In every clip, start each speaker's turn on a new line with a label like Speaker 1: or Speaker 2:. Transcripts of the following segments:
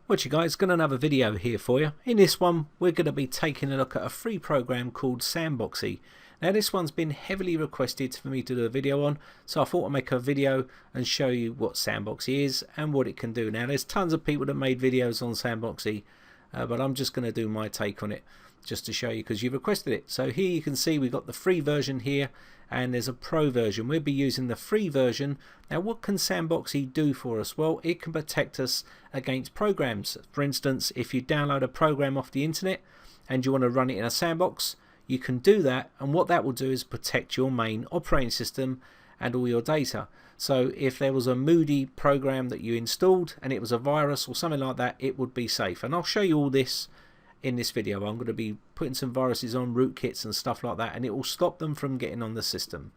Speaker 1: What you guys, got another video here for you. In this one we're going to be taking a look at a free program called Sandboxie. Now this one's been heavily requested for me to do a video on, so I thought I'd make a video and show you what Sandboxie is and what it can do. Now there's tons of people that made videos on Sandboxie, but I'm just going to do my take on it just to show you because you requested it. So here you can see we've got the free version here and there's a pro version. We'll be using the free version. Now what can Sandboxie do for us? Well, it can protect us against programs. For instance, if you download a program off the internet and you want to run it in a sandbox, you can do that, and what that will do is protect your main operating system and all your data. So if there was a moody program that you installed and it was a virus or something like that, it would be safe. And I'll show you all this in this video. I'm going to be putting some viruses on rootkits and stuff like that, and it will stop them from getting on the system.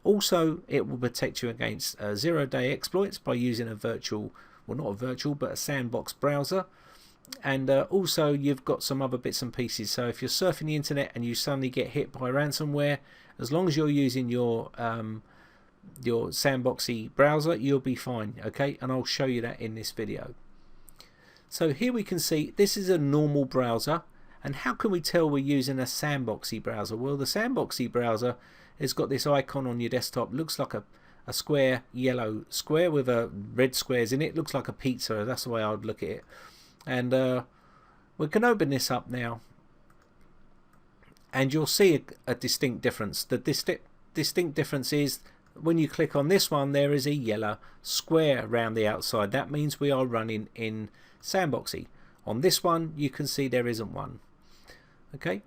Speaker 1: Also, it will protect you against zero-day exploits by using a virtual, well, not a virtual, but a sandbox browser. And also you've got some other bits and pieces. So if you're surfing the internet and you suddenly get hit by ransomware, as long as you're using your Sandboxie browser, you'll be fine. Okay, and I'll show you that in this video. So here we can see this is a normal browser, and how can we tell we're using a Sandboxie browser? Well, the Sandboxie browser has got this icon on your desktop, looks like a square, yellow square with red squares in it. Looks like a pizza. That's the way I would look at it. And we can open this up now, and you'll see a distinct difference. The distinct difference is when you click on this one, there is a yellow square around the outside. That means we are running in Sandboxie. On this one you can see there isn't one. Okay,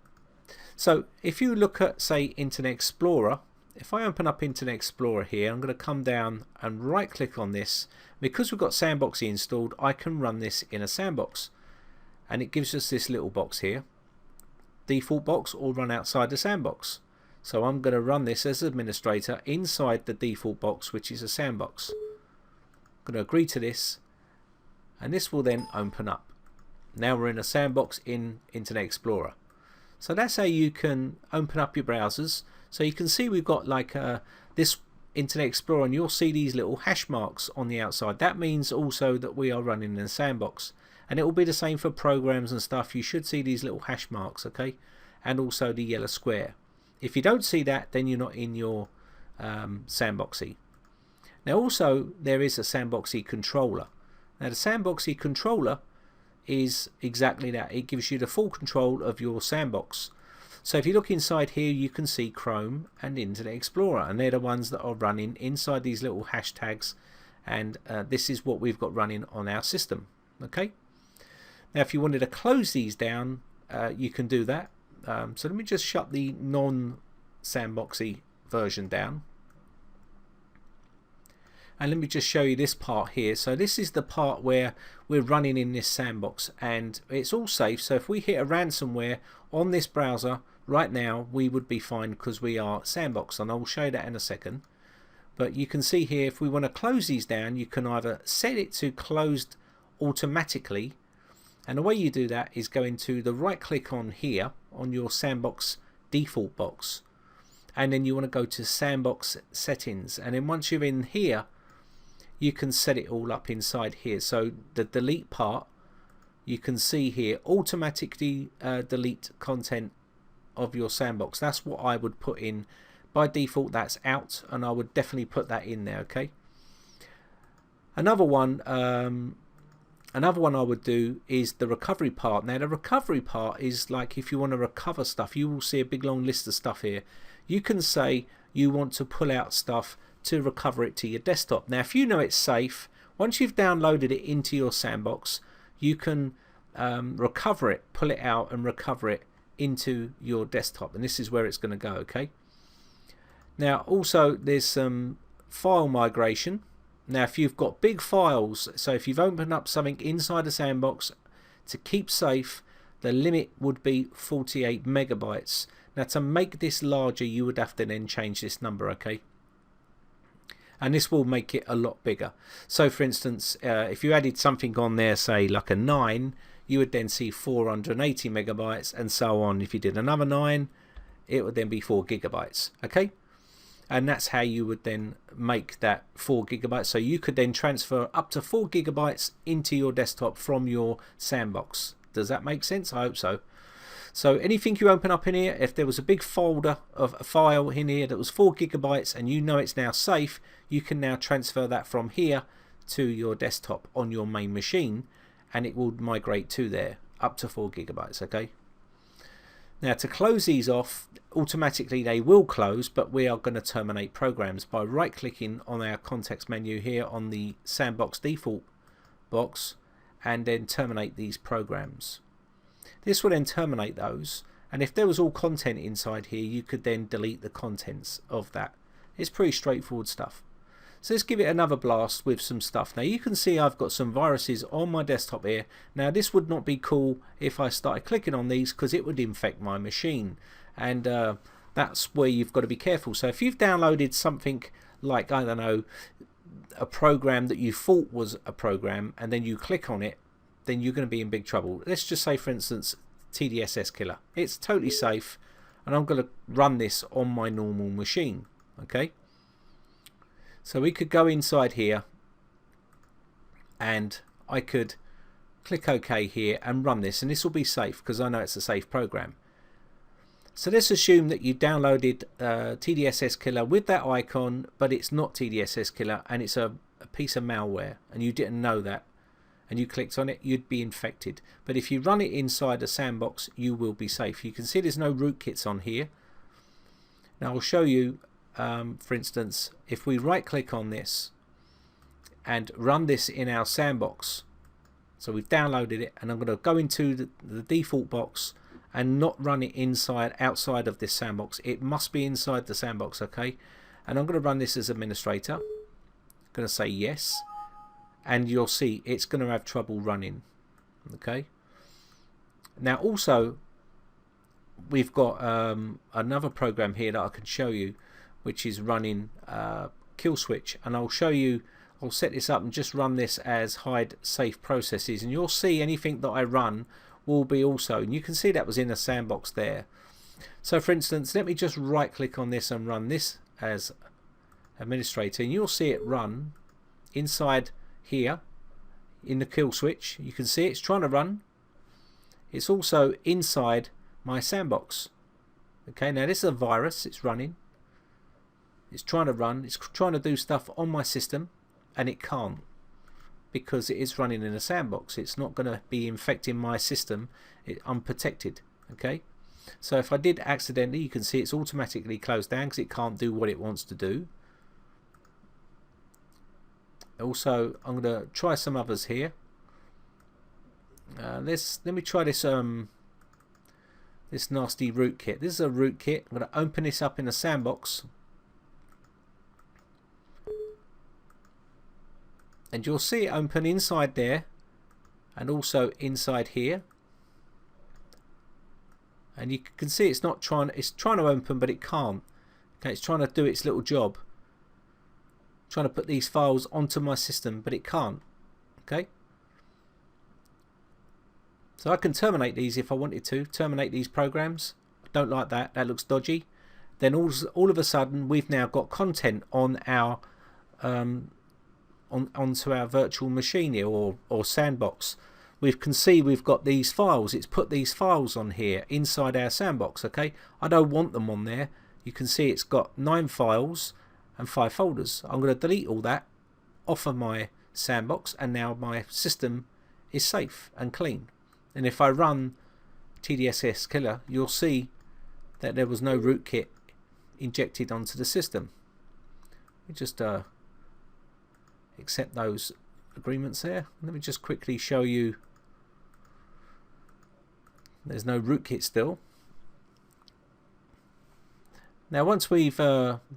Speaker 1: so if you look at, say, Internet Explorer, if I open up Internet Explorer here, I'm going to come down and right click on this. Because we've got Sandboxie installed, I can run this in a sandbox, and it gives us this little box here, default box or run outside the sandbox. So I'm going to run this as administrator inside the default box, which is a sandbox. I'm going to agree to this, and this will then open up. Now we're in a sandbox in Internet Explorer. So that's how you can open up your browsers. So you can see we've got like this Internet Explorer, and you'll see these little hash marks on the outside. That means also that we are running in a sandbox, and it will be the same for programs and stuff. You should see these little hash marks, okay, and also the yellow square. If you don't see that, then you're not in your Sandboxie. Now also there is a Sandboxie controller. Now the Sandboxie controller is exactly that. It gives you the full control of your sandbox. So if you look inside here, you can see Chrome and Internet Explorer, and they're the ones that are running inside these little hashtags, and this is what we've got running on our system. Okay, now if you wanted to close these down, you can do that. So let me just shut the non-Sandboxie version down, and let me just show you this part here. So this is the part where we're running in this sandbox, and it's all safe. So if we hit a ransomware on this browser right now, we would be fine because we are sandbox, and I'll show you that in a second. But you can see here, if we want to close these down, you can either set it to closed automatically, and the way you do that is go into the right click on here on your sandbox default box, and then you want to go to Sandbox Settings, and then once you're in here you can set it all up inside here. So the delete part, you can see here, automatically delete content of your sandbox. That's what I would put in by default. That's out, and I would definitely put that in there. Okay, another one I would do is the recovery part. Now the recovery part is like if you want to recover stuff, you will see a big long list of stuff here. You can say you want to pull out stuff to recover it to your desktop. Now if you know it's safe, once you've downloaded it into your sandbox, you can recover it, pull it out and recover it into your desktop, and this is where it's going to go. Okay, now also there's some file migration. Now if you've got big files, so if you've opened up something inside a sandbox, to keep safe the limit would be 48 megabytes. Now to make this larger you would have to then change this number. Okay, and this will make it a lot bigger. So for instance, if you added something on there, say like a 9, you would then see 480 megabytes, and so on. If you did another 9, it would then be 4 gigabytes. Okay, and that's how you would then make that 4 gigabytes. So you could then transfer up to 4 gigabytes into your desktop from your sandbox. Does that make sense? I hope so. So anything you open up in here, if there was a big folder of a file in here that was 4 gigabytes and you know it's now safe, you can now transfer that from here to your desktop on your main machine, and it will migrate to there up to 4 gigabytes. Okay. Now to close these off, automatically they will close, but we are going to terminate programs by right clicking on our context menu here on the Sandbox default box and then terminate these programs. This will then terminate those, and if there was all content inside here, you could then delete the contents of that. It's pretty straightforward stuff. So let's give it another blast with some stuff. Now you can see I've got some viruses on my desktop here. Now this would not be cool if I started clicking on these, because it would infect my machine, and that's where you've got to be careful. So if you've downloaded something like, I don't know, a program that you thought was a program and then you click on it, then you're going to be in big trouble. Let's just say, for instance, TDSS killer. It's totally safe, and I'm going to run this on my normal machine. Okay. So we could go inside here and I could click OK here and run this, and this will be safe because I know it's a safe program. So let's assume that you downloaded TDSS killer with that icon, but it's not TDSS killer and it's a piece of malware, and you didn't know that, and you clicked on it, you'd be infected. But if you run it inside a sandbox, you will be safe. You can see there's no rootkits on here. Now I'll show you, for instance, if we right click on this and run this in our sandbox. So we've downloaded it, and I'm going to go into the default box and not run it outside of this sandbox. It must be inside the sandbox. Okay, and I'm going to run this as administrator. I'm going to say yes, and you'll see it's going to have trouble running. Okay, now also we've got another program here that I can show you, which is running Killswitch, and I'll show you. I'll set this up and just run this as hide safe processes, and you'll see anything that I run will be also, and you can see that was in a sandbox there. So for instance, let me just right click on this and run this as administrator, and you'll see it run inside here in the Killswitch. You can see it's trying to run. It's also inside my sandbox. Okay, now this is a virus. It's running. It's trying to run. It's trying to do stuff on my system, and it can't, because it is running in a sandbox. It's not going to be infecting my system. Unprotected. Okay, so if I did accidentally, you can see it's automatically closed down because it can't do what it wants to do. Also, I'm going to try some others here. Let me try this this nasty rootkit. This is a rootkit. I'm going to open this up in a sandbox, and you'll see it open inside there and also inside here, and you can see it's trying to open, but it can't. Okay, it's trying to do its little job, trying to put these files onto my system, but it can't. Okay, so I can terminate these if I wanted to, terminate these programs. I don't like that. That looks dodgy. Then all of a sudden we've now got content on our onto our virtual machine here, or sandbox. We can see we've got these files. It's put these files on here inside our sandbox. Okay, I don't want them on there. You can see it's got 9 files and 5 folders. I'm going to delete all that off of my sandbox, and now my system is safe and clean. And if I run TDSS killer, you'll see that there was no rootkit injected onto the system. We just accept those agreements there. Let me just quickly show you. There's no rootkit still. Now once we've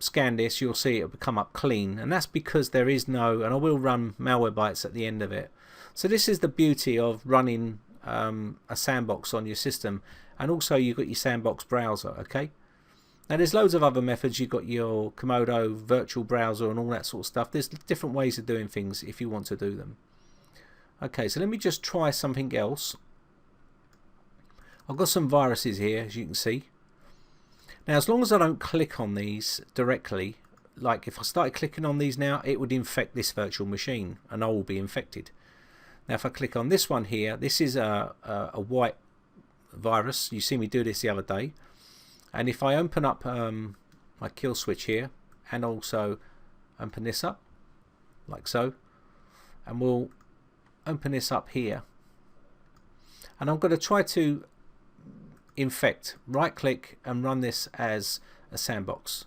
Speaker 1: scanned this, you'll see it'll come up clean, and that's because there is no, and I will run Malwarebytes at the end of it. So this is the beauty of running a sandbox on your system, and also you've got your sandbox browser. Okay, now there's loads of other methods. You've got your Komodo virtual browser and all that sort of stuff. There's different ways of doing things if you want to do them. Okay, so let me just try something else. I've got some viruses here, as you can see. Now as long as I don't click on these directly, like if I started clicking on these now, it would infect this virtual machine and I will be infected. Now if I click on this one here, this is a white virus. You see me do this the other day. And if I open up my Killswitch here and also open this up like so, and we'll open this up here, and I'm going to try to infect, right click and run this as a sandbox,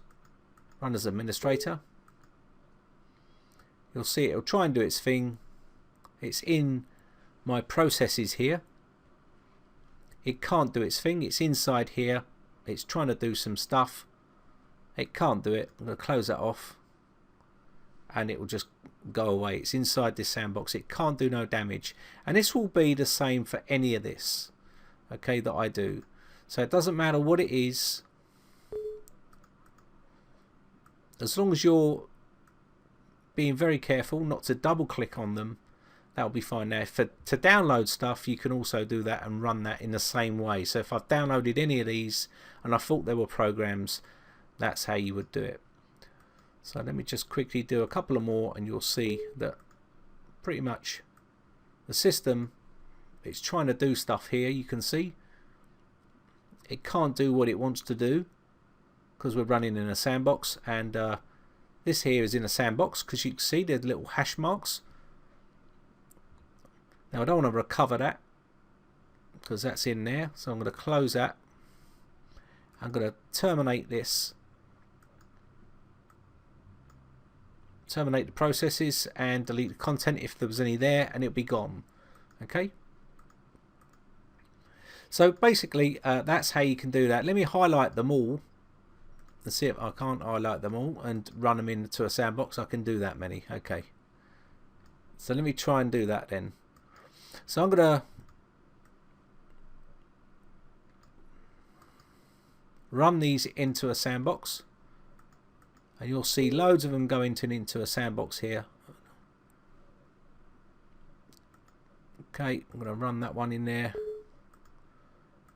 Speaker 1: run as administrator. You'll see it'll try and do its thing. It's in my processes here. It can't do its thing. It's inside here. It's trying to do some stuff. It can't do it. I'm going to close that off and it will just go away. It's inside this sandbox. It can't do no damage, and this will be the same for any of this, okay, that I do. So it doesn't matter what it is, as long as you're being very careful not to double click on them, that'll be fine. Now to download stuff, you can also do that and run that in the same way. So if I've downloaded any of these and I thought they were programs, that's how you would do it. So let me just quickly do a couple of more and you'll see that pretty much the system, it's trying to do stuff here. You can see it can't do what it wants to do because we're running in a sandbox, and this here is in a sandbox because you can see there's little hash marks. Now I don't want to recover that because that's in there, so I'm going to close that. I'm going to terminate this, terminate the processes and delete the content if there was any there, and it'll be gone. Okay, so basically that's how you can do that. Let me highlight them all and see if I can't highlight them all and run them into a sandbox. I can do that many. Okay, so let me try and do that then. So I'm going to run these into a sandbox, and you'll see loads of them go into a sandbox here. Okay, I'm going to run that one in there,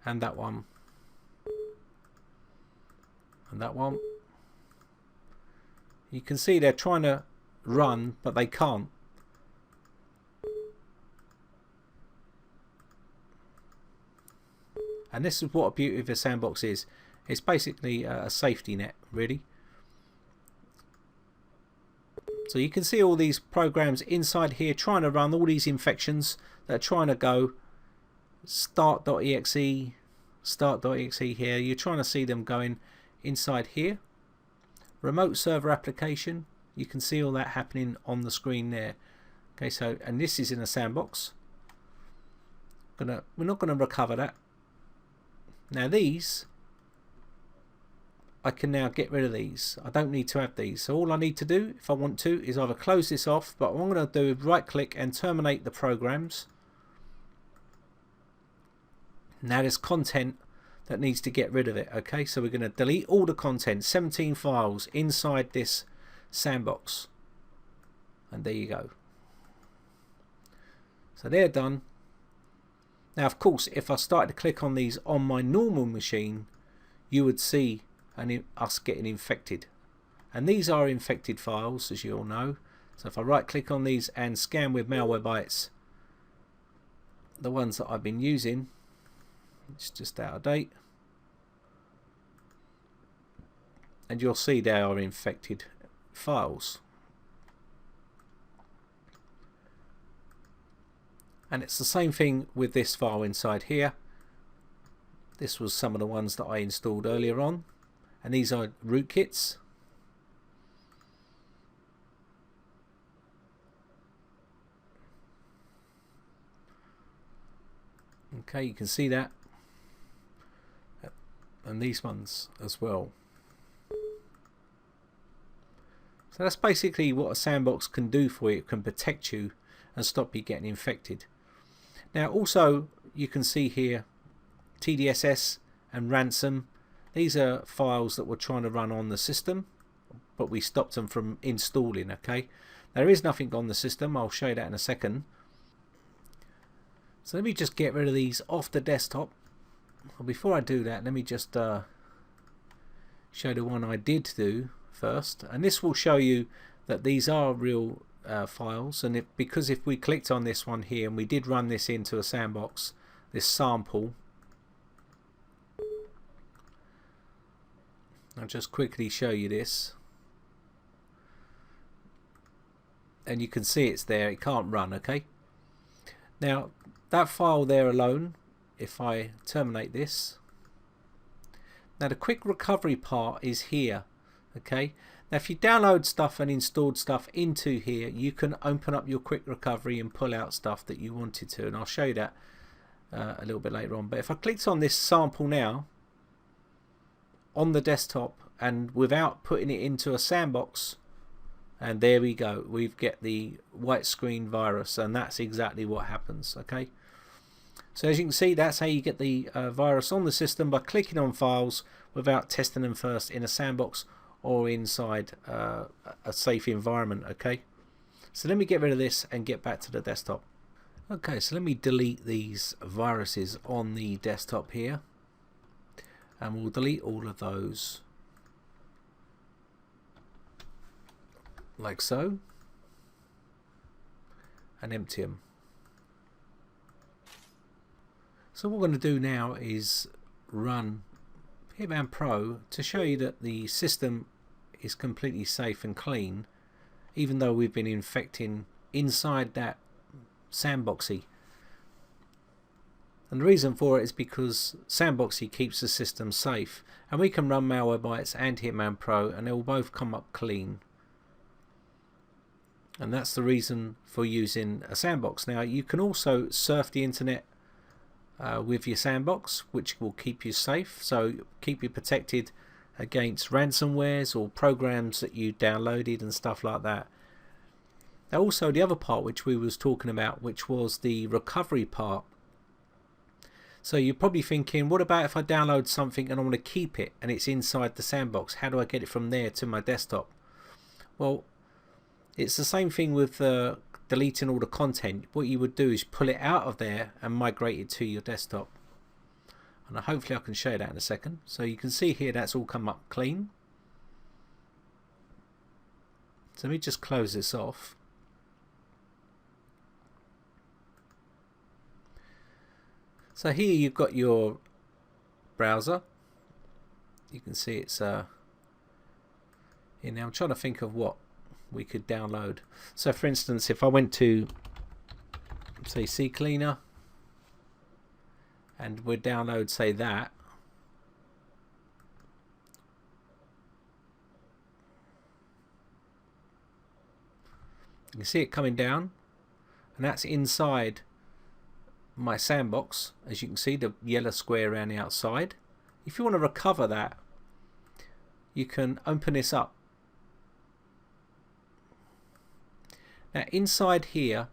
Speaker 1: and that one, and that one. You can see they're trying to run, but they can't. And this is what a beauty of a sandbox is. It's basically a safety net, really. So you can see all these programs inside here trying to run, all these infections that are trying to go. Start.exe here. You're trying to see them going inside here. Remote server application. You can see all that happening on the screen there. Okay, so, and this is in a sandbox. We're not going to recover that. Now these, I can now get rid of these. I don't need to have these. So all I need to do, if I want to, is either close this off, but what I'm going to do is right click and terminate the programs. Now there's content that needs to get rid of it. Okay, so we're going to delete all the content, 17 files inside this sandbox. And there you go. So they're done. Now of course if I started to click on these on my normal machine, you would see us getting infected, and these are infected files, as you all know. So if I right click on these and scan with Malwarebytes, the ones that I've been using, it's just out of date, and you'll see they are infected files. And it's the same thing with this file inside here. This was some of the ones that I installed earlier on, and these are rootkits. Okay, you can see that, and these ones as well. So that's basically what a sandbox can do for you. It can protect you and stop you getting infected. Now also you can see here TDSS and ransom. These are files that we're trying to run on the system, but we stopped them from installing. Okay, there is nothing on the system. I'll show you that in a second. So let me just get rid of these off the desktop. Well, before I do that, let me just show the one I did do first, and this will show you that these are real files. And because if we clicked on this one here and we did run this into a sandbox, this sample, I'll just quickly show you this, and you can see it's there. It can't run. Okay, now that file there alone, if I terminate this, now the quick recovery part is here. Okay, now if you download stuff and installed stuff into here, you can open up your quick recovery and pull out stuff that you wanted to, and I'll show you that a little bit later on. But if I clicked on this sample now on the desktop and without putting it into a sandbox, and there we go, we've get the white screen virus, and that's exactly what happens. Okay, so as you can see, that's how you get the virus on the system, by clicking on files without testing them first in a sandbox or inside a safe environment. Okay, so let me get rid of this and get back to the desktop. Okay, so let me delete these viruses on the desktop here, and we'll delete all of those like so, and empty them. So what we're going to do now is run Hitman Pro to show you that the system is completely safe and clean, even though we've been infecting inside that Sandboxie. And the reason for it is because Sandboxie keeps the system safe, and we can run Malwarebytes and Hitman Pro and they will both come up clean. And that's the reason for using a sandbox. Now you can also surf the internet with your sandbox, which will keep you safe, so keep you protected against ransomwares or programs that you downloaded and stuff like that. Now also the other part which we was talking about, which was the recovery part. So you're probably thinking, what about if I download something and I want to keep it and it's inside the sandbox? How do I get it from there to my desktop? Well, it's the same thing with deleting all the content. What you would do is pull it out of there and migrate it to your desktop. And hopefully I can show you that in a second. So you can see here that's all come up clean. So let me just close this off. So here you've got your browser. You can see it's here now. I'm trying to think of what we could download. So for instance, if I went to say CCleaner and we'd download say that, you can see it coming down, and that's inside my sandbox. As you can see, the yellow square around the outside. If you want to recover that, you can open this up. Now inside here,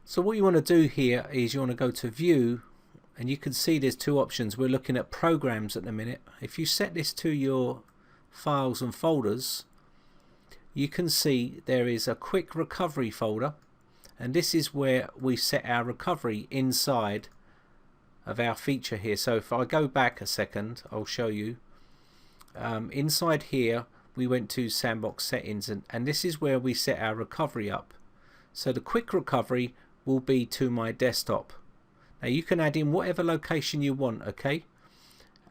Speaker 1: so what you want to do here is you want to go to view, and you can see there's two options. We're looking at programs at the minute. If you set this to your files and folders, you can see there is a quick recovery folder, and this is where we set our recovery inside of our feature here. So if I go back a second, I'll show you. Inside here we went to Sandbox Settings, and this is where we set our recovery up. So the quick recovery will be to my desktop. Now you can add in whatever location you want. Okay,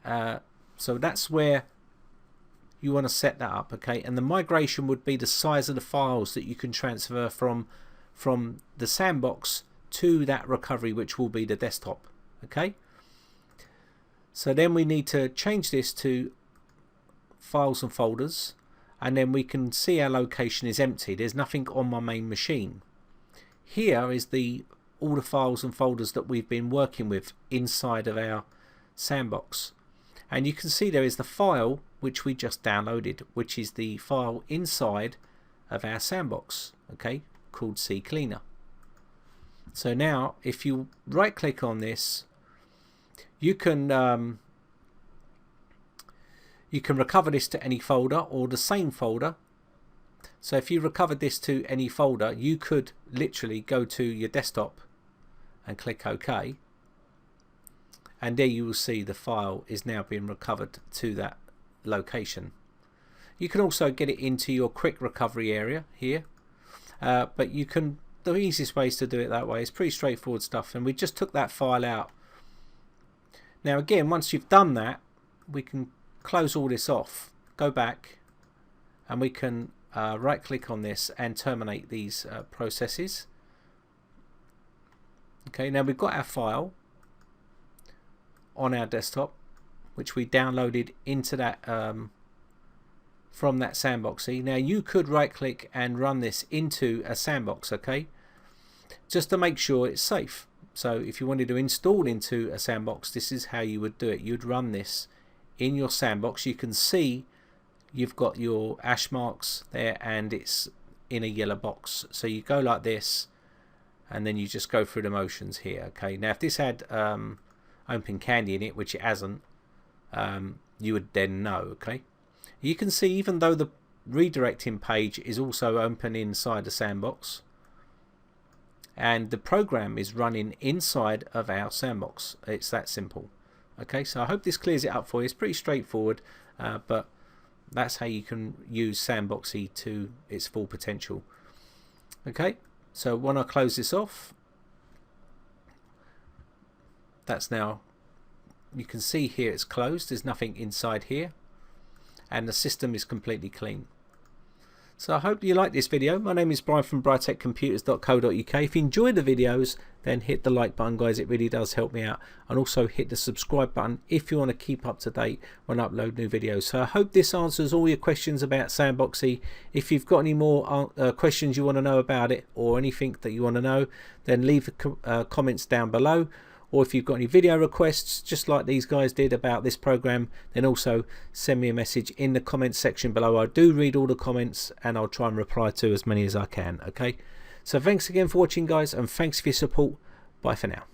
Speaker 1: so that's where you want to set that up. Okay, and the migration would be the size of the files that you can transfer from the sandbox to that recovery, which will be the desktop. Okay, so then we need to change this to files and folders, and then we can see our location is empty. There's nothing on my main machine. Here is all the files and folders that we've been working with inside of our sandbox, and you can see there is the file which we just downloaded, which is the file inside of our sandbox, okay, called CCleaner. So now if you right click on this, you can recover this to any folder or the same folder. So if you recovered this to any folder, you could literally go to your desktop and click OK, and there you will see the file is now being recovered to that location. You can also get it into your quick recovery area here, but you can, the easiest way is to do it that way. It's pretty straightforward stuff, and we just took that file out. Now again, once you've done that, we can close all this off, go back, and we can right click on this and terminate these processes. Okay, now we've got our file on our desktop, which we downloaded into that from that Sandboxie. Now you could right click and run this into a sandbox, okay, just to make sure it's safe. So if you wanted to install into a sandbox, this is how you would do it. You'd run this in your sandbox. You can see you've got your hash marks there and it's in a yellow box. So you go like this and then you just go through the motions here. Okay, now if this had open candy in it, which it hasn't, you would then know. Okay, you can see even though the redirecting page is also open inside the sandbox, and the program is running inside of our sandbox. It's that simple. Okay, so I hope this clears it up for you. It's pretty straightforward, but that's how you can use Sandboxie to its full potential. Okay, so when I close this off, that's now, you can see here it's closed. There's nothing inside here, and the system is completely clean. So I hope you like this video. My name is Brian from briteccomputers.co.uk. If you enjoy the videos, then hit the like button, guys. It really does help me out. And also hit the subscribe button if you want to keep up to date when I upload new videos. So I hope this answers all your questions about Sandboxie. If you've got any more questions you want to know about it, or anything that you want to know, then leave the comments down below. Or if you've got any video requests, just like these guys did about this program, then also send me a message in the comments section below. I do read all the comments and I'll try and reply to as many as I can. Okay, so thanks again for watching, guys, and thanks for your support. Bye for now.